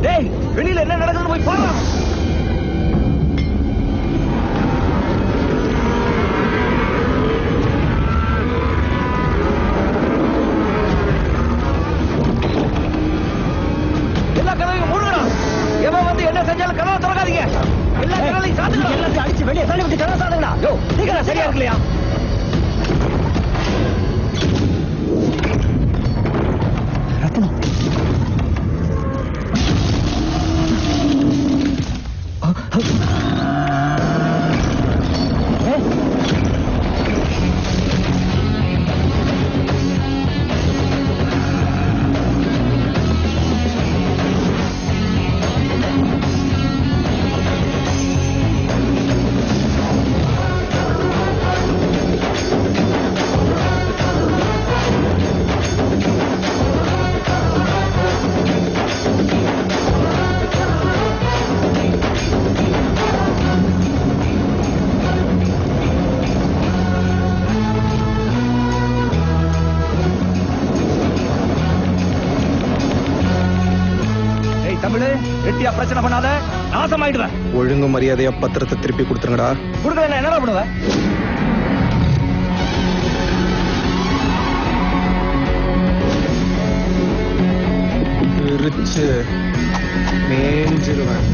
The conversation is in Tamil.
டேய் வெளியில என்ன நடக்குதுன்னு போய் பாரு. எல்லா கதவையும் மூடுங்கடா. எவன் வந்து என்ன செஞ்சாலும் கதவை திறக்காதீங்க. எல்லா கதவையும் சாத்துங்க. எல்லாத்தையும் அடிச்சு வெளியே தள்ளி விட்டு கதவை சாத்துங்கடா. யோ நீங்க சரியா இருக்கலையா? ரத்னம் பிரச்சனை பண்ணாத, நாசமாயிடுவேன். ஒழுங்கு மரியாதையா பத்திரத்தை திருப்பி கொடுத்துருங்கடா. கொடுக்கல என்ன பண்ணுவேன்? பிரிச்சு மேஞ்சிருவேன்.